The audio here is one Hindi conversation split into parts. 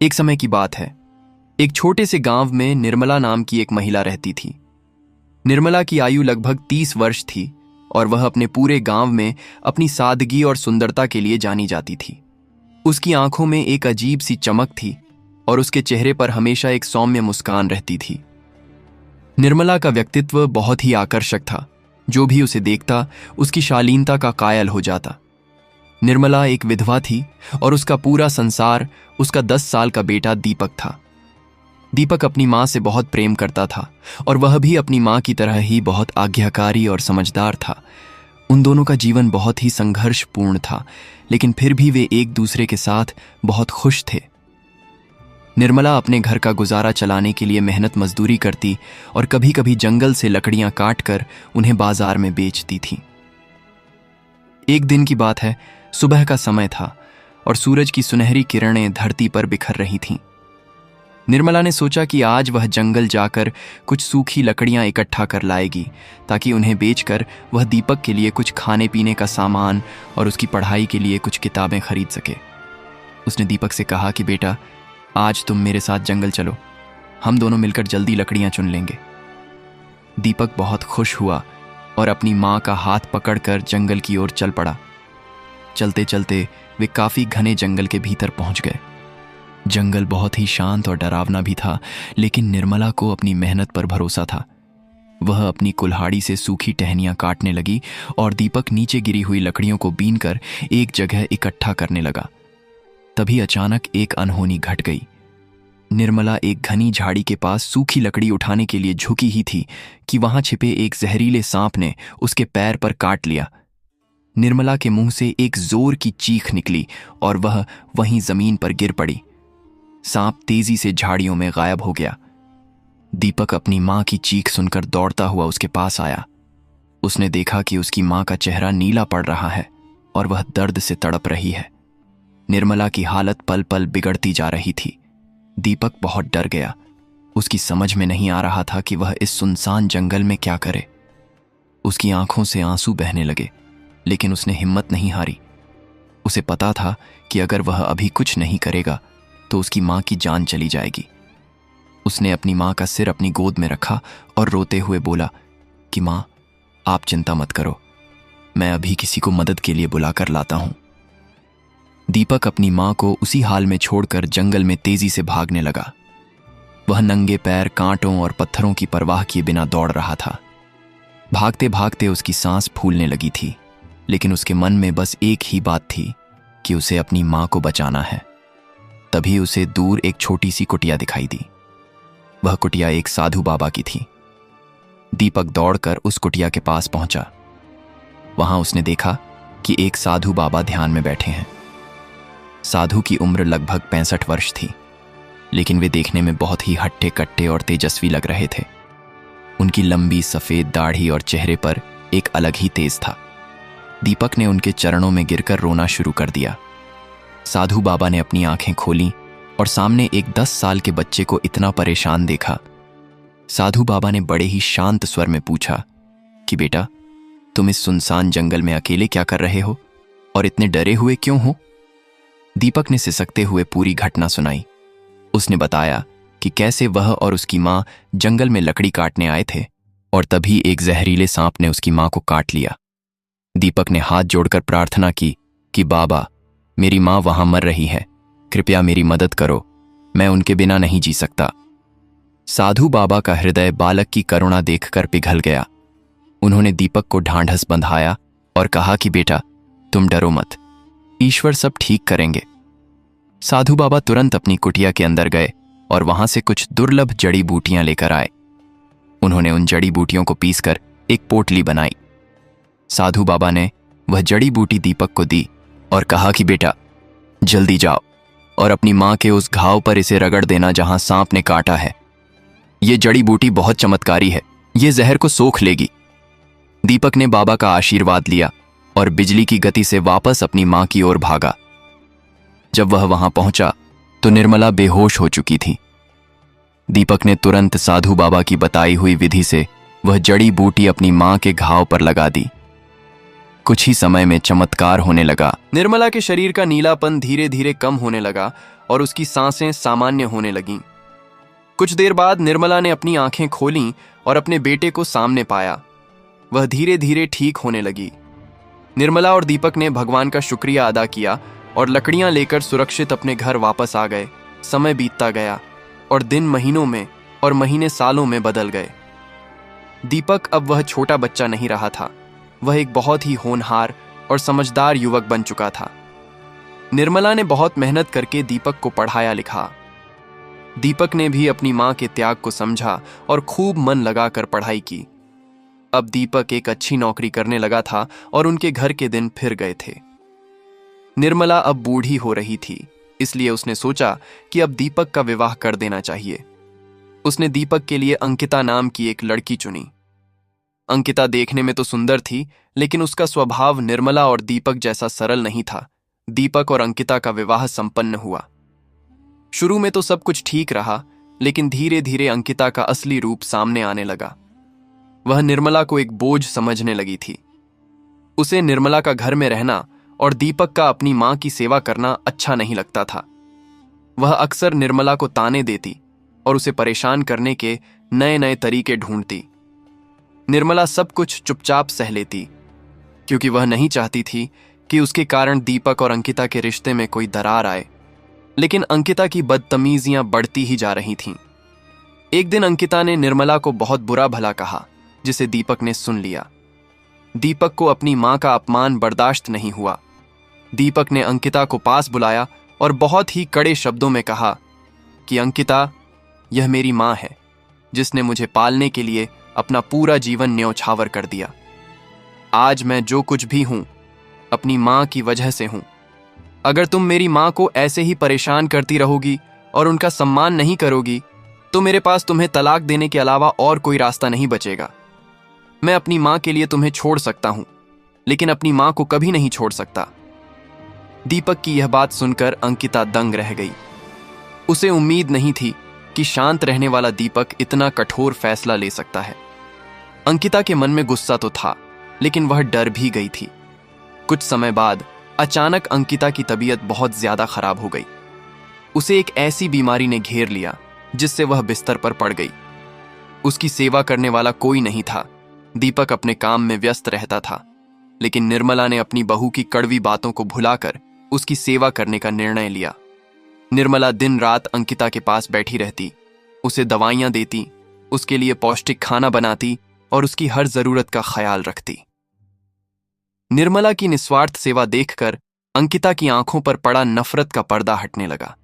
एक समय की बात है। एक छोटे से गांव में निर्मला नाम की एक महिला रहती थी। निर्मला की आयु लगभग 30 वर्ष थी और वह अपने पूरे गांव में अपनी सादगी और सुंदरता के लिए जानी जाती थी। उसकी आंखों में एक अजीब सी चमक थी और उसके चेहरे पर हमेशा एक सौम्य मुस्कान रहती थी। निर्मला का व्यक्तित्व बहुत ही आकर्षक था। जो भी उसे देखता उसकी शालीनता का कायल हो जाता। निर्मला एक विधवा थी और उसका पूरा संसार उसका 10 साल का बेटा दीपक था। दीपक अपनी माँ से बहुत प्रेम करता था और वह भी अपनी माँ की तरह ही बहुत आज्ञाकारी और समझदार था। उन दोनों का जीवन बहुत ही संघर्षपूर्ण था, लेकिन फिर भी वे एक दूसरे के साथ बहुत खुश थे। निर्मला अपने घर का गुजारा चलाने के लिए मेहनत मजदूरी करती और कभी कभी जंगल से लकड़ियां काट कर उन्हें बाजार में बेचती थी। एक दिन की बात है, सुबह का समय था और सूरज की सुनहरी किरणें धरती पर बिखर रही थीं। निर्मला ने सोचा कि आज वह जंगल जाकर कुछ सूखी लकड़ियां इकट्ठा कर लाएगी ताकि उन्हें बेचकर वह दीपक के लिए कुछ खाने पीने का सामान और उसकी पढ़ाई के लिए कुछ किताबें खरीद सके। उसने दीपक से कहा कि बेटा, आज तुम मेरे साथ जंगल चलो, हम दोनों मिलकर जल्दी लकड़ियां चुन लेंगे। दीपक बहुत खुश हुआ और अपनी माँ का हाथ पकड़कर जंगल की ओर चल पड़ा। चलते चलते वे काफी घने जंगल के भीतर पहुंच गए। जंगल बहुत ही शांत और डरावना भी था, लेकिन निर्मला को अपनी मेहनत पर भरोसा था। वह अपनी कुल्हाड़ी से सूखी टहनियां काटने लगी और दीपक नीचे गिरी हुई लकड़ियों को बीनकर एक जगह इकट्ठा करने लगा। तभी अचानक एक अनहोनी घट गई। निर्मला एक घनी झाड़ी के पास सूखी लकड़ी उठाने के लिए झुकी ही थी कि वहां छिपे एक जहरीले सांप ने उसके पैर पर काट लिया। निर्मला के मुंह से एक जोर की चीख निकली और वह वहीं जमीन पर गिर पड़ी। सांप तेजी से झाड़ियों में गायब हो गया। दीपक अपनी मां की चीख सुनकर दौड़ता हुआ उसके पास आया। उसने देखा कि उसकी मां का चेहरा नीला पड़ रहा है और वह दर्द से तड़प रही है। निर्मला की हालत पल पल बिगड़ती जा रही थी। दीपक बहुत डर गया। उसकी समझ में नहीं आ रहा था कि वह इस सुनसान जंगल में क्या करे। उसकी आंखों से आंसू बहने लगे, लेकिन उसने हिम्मत नहीं हारी। उसे पता था कि अगर वह अभी कुछ नहीं करेगा तो उसकी मां की जान चली जाएगी। उसने अपनी मां का सिर अपनी गोद में रखा और रोते हुए बोला कि मां, आप चिंता मत करो, मैं अभी किसी को मदद के लिए बुलाकर लाता हूं। दीपक अपनी मां को उसी हाल में छोड़कर जंगल में तेजी से भागने लगा। वह नंगे पैर कांटों और पत्थरों की परवाह किए बिना दौड़ रहा था। भागते भागते उसकी सांस फूलने लगी थी, लेकिन उसके मन में बस एक ही बात थी कि उसे अपनी मां को बचाना है। तभी उसे दूर एक छोटी सी कुटिया दिखाई दी। वह कुटिया एक साधु बाबा की थी। दीपक दौड़कर उस कुटिया के पास पहुंचा। वहां उसने देखा कि एक साधु बाबा ध्यान में बैठे हैं। साधु की उम्र लगभग 65 वर्ष थी, लेकिन वे देखने में बहुत ही हट्टे कट्टे और तेजस्वी लग रहे थे। उनकी लंबी सफेद दाढ़ी और चेहरे पर एक अलग ही तेज था। दीपक ने उनके चरणों में गिरकर रोना शुरू कर दिया। साधु बाबा ने अपनी आंखें खोलीं और सामने एक 10 साल के बच्चे को इतना परेशान देखा। साधु बाबा ने बड़े ही शांत स्वर में पूछा कि बेटा, तुम इस सुनसान जंगल में अकेले क्या कर रहे हो और इतने डरे हुए क्यों हो? दीपक ने सिसकते हुए पूरी घटना सुनाई। उसने बताया कि कैसे वह और उसकी मां जंगल में लकड़ी काटने आए थे और तभी एक जहरीले सांप ने उसकी मां को काट लिया। दीपक ने हाथ जोड़कर प्रार्थना की कि बाबा, मेरी मां वहां मर रही है, कृपया मेरी मदद करो, मैं उनके बिना नहीं जी सकता। साधु बाबा का हृदय बालक की करुणा देखकर पिघल गया। उन्होंने दीपक को ढांढस बंधाया और कहा कि बेटा, तुम डरो मत, ईश्वर सब ठीक करेंगे। साधु बाबा तुरंत अपनी कुटिया के अंदर गए और वहां से कुछ दुर्लभ जड़ी बूटियां लेकर आए। उन्होंने उन जड़ी बूटियों को पीसकर एक पोटली बनाई। साधु बाबा ने वह जड़ी बूटी दीपक को दी और कहा कि बेटा, जल्दी जाओ और अपनी मां के उस घाव पर इसे रगड़ देना जहां सांप ने काटा है। ये जड़ी बूटी बहुत चमत्कारी है, ये जहर को सोख लेगी। दीपक ने बाबा का आशीर्वाद लिया और बिजली की गति से वापस अपनी मां की ओर भागा। जब वह वहां पहुंचा तो निर्मला बेहोश हो चुकी थी। दीपक ने तुरंत साधु बाबा की बताई हुई विधि से वह जड़ी बूटी अपनी मां के घाव पर लगा दी। कुछ ही समय में चमत्कार होने लगा। निर्मला के शरीर का नीलापन धीरे धीरे कम होने लगा और उसकी सांसें सामान्य होने लगीं। कुछ देर बाद निर्मला ने अपनी आंखें खोलीं और अपने बेटे को सामने पाया। वह धीरे धीरे ठीक होने लगी। निर्मला और दीपक ने भगवान का शुक्रिया अदा किया और लकड़ियां लेकर सुरक्षित अपने घर वापस आ गए। समय बीतता गया और दिन महीनों में और महीने सालों में बदल गए। दीपक अब वह छोटा बच्चा नहीं रहा था। वह एक बहुत ही होनहार और समझदार युवक बन चुका था। निर्मला ने बहुत मेहनत करके दीपक को पढ़ाया लिखा। दीपक ने भी अपनी मां के त्याग को समझा और खूब मन लगाकर पढ़ाई की। अब दीपक एक अच्छी नौकरी करने लगा था और उनके घर के दिन फिर गए थे। निर्मला अब बूढ़ी हो रही थी, इसलिए उसने सोचा कि अब दीपक का विवाह कर देना चाहिए। उसने दीपक के लिए अंकिता नाम की एक लड़की चुनी। अंकिता देखने में तो सुंदर थी, लेकिन उसका स्वभाव निर्मला और दीपक जैसा सरल नहीं था। दीपक और अंकिता का विवाह संपन्न हुआ। शुरू में तो सब कुछ ठीक रहा, लेकिन धीरे धीरे अंकिता का असली रूप सामने आने लगा। वह निर्मला को एक बोझ समझने लगी थी। उसे निर्मला का घर में रहना और दीपक का अपनी मां की सेवा करना अच्छा नहीं लगता था। वह अक्सर निर्मला को ताने देती और उसे परेशान करने के नए नए तरीके ढूंढती। निर्मला सब कुछ चुपचाप सह लेती, क्योंकि वह नहीं चाहती थी कि उसके कारण दीपक और अंकिता के रिश्ते में कोई दरार आए। लेकिन अंकिता की बदतमीजियां बढ़ती ही जा रही थीं। एक दिन अंकिता ने निर्मला को बहुत बुरा भला कहा, जिसे दीपक ने सुन लिया। दीपक को अपनी मां का अपमान बर्दाश्त नहीं हुआ। दीपक ने अंकिता को पास बुलाया और बहुत ही कड़े शब्दों में कहा कि अंकिता, यह मेरी मां है, जिसने मुझे पालने के लिए अपना पूरा जीवन न्यौछावर कर दिया। आज मैं जो कुछ भी हूं, अपनी मां की वजह से हूं। अगर तुम मेरी मां को ऐसे ही परेशान करती रहोगी और उनका सम्मान नहीं करोगी, तो मेरे पास तुम्हें तलाक देने के अलावा और कोई रास्ता नहीं बचेगा। मैं अपनी मां के लिए तुम्हें छोड़ सकता हूं, लेकिन अपनी मां को कभी नहीं छोड़ सकता। दीपक की यह बात सुनकर अंकिता दंग रह गई। उसे उम्मीद नहीं थी कि शांत रहने वाला दीपक इतना कठोर फैसला ले सकता है। अंकिता के मन में गुस्सा तो था, लेकिन वह डर भी गई थी। कुछ समय बाद अचानक अंकिता की तबीयत बहुत ज्यादा खराब हो गई। उसे एक ऐसी बीमारी ने घेर लिया जिससे वह बिस्तर पर पड़ गई। उसकी सेवा करने वाला कोई नहीं था। दीपक अपने काम में व्यस्त रहता था, लेकिन निर्मला ने अपनी बहू की कड़वी बातों को भुलाकर उसकी सेवा करने का निर्णय लिया। निर्मला दिन रात अंकिता के पास बैठी रहती, उसे दवाइयां देती, उसके लिए पौष्टिक खाना बनाती और उसकी हर जरूरत का ख्याल रखती। निर्मला की निस्वार्थ सेवा देखकर अंकिता की आंखों पर पड़ा नफरत का पर्दा हटने लगा।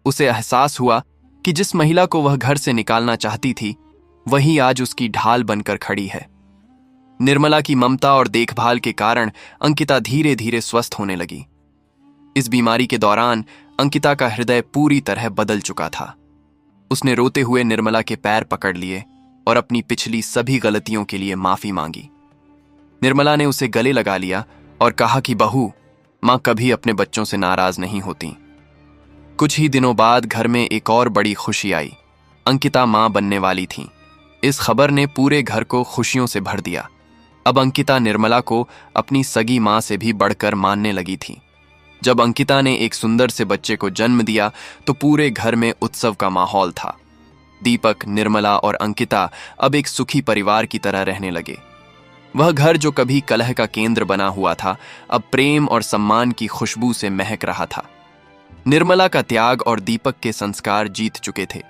उसे एहसास हुआ कि जिस महिला को वह घर से निकालना चाहती थी, वही आज उसकी ढाल बनकर खड़ी है। निर्मला की ममता और देखभाल के कारण अंकिता धीरे धीरे स्वस्थ होने लगी। इस बीमारी के दौरान अंकिता का हृदय पूरी तरह बदल चुका था। उसने रोते हुए निर्मला के पैर पकड़ लिए और अपनी पिछली सभी गलतियों के लिए माफी मांगी। निर्मला ने उसे गले लगा लिया और कहा कि बहू, मां कभी अपने बच्चों से नाराज नहीं होती। कुछ ही दिनों बाद घर में एक और बड़ी खुशी आई। अंकिता मां बनने वाली थी। इस खबर ने पूरे घर को खुशियों से भर दिया। अब अंकिता निर्मला को अपनी सगी मां से भी बढ़कर मानने लगी थी। जब अंकिता ने एक सुंदर से बच्चे को जन्म दिया तो पूरे घर में उत्सव का माहौल था। दीपक, निर्मला और अंकिता अब एक सुखी परिवार की तरह रहने लगे। वह घर जो कभी कलह का केंद्र बना हुआ था, अब प्रेम और सम्मान की खुशबू से महक रहा था। निर्मला का त्याग और दीपक के संस्कार जीत चुके थे।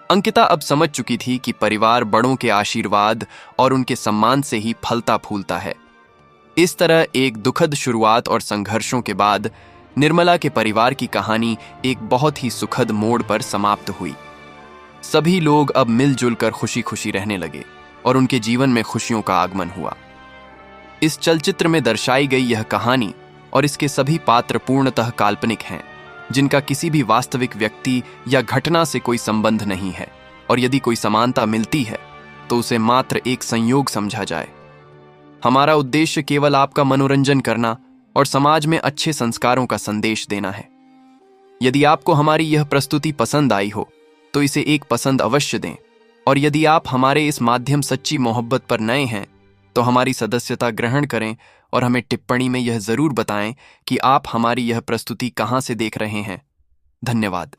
अंकिता अब समझ चुकी थी कि परिवार बड़ों के आशीर्वाद और उनके सम्मान से ही फलता फूलता है। इस तरह एक दुखद शुरुआत और संघर्षों के बाद निर्मला के परिवार की कहानी एक बहुत ही सुखद मोड़ पर समाप्त हुई। सभी लोग अब मिलजुल कर खुशी खुशी रहने लगे और उनके जीवन में खुशियों का आगमन हुआ। इस चलचित्र में दर्शाई गई यह कहानी और इसके सभी पात्र पूर्णतः काल्पनिक हैं, जिनका किसी भी वास्तविक व्यक्ति या घटना से कोई संबंध नहीं है, और यदि कोई समानता मिलती है तो उसे मात्र एक संयोग समझा जाए। हमारा उद्देश्य केवल आपका मनोरंजन करना और समाज में अच्छे संस्कारों का संदेश देना है। यदि आपको हमारी यह प्रस्तुति पसंद आई हो तो इसे एक पसंद अवश्य दें, और यदि आप हमारे इस माध्यम सच्ची मोहब्बत पर नए हैं तो हमारी सदस्यता ग्रहण करें और हमें टिप्पणी में यह जरूर बताएं कि आप हमारी यह प्रस्तुति कहां से देख रहे हैं। धन्यवाद।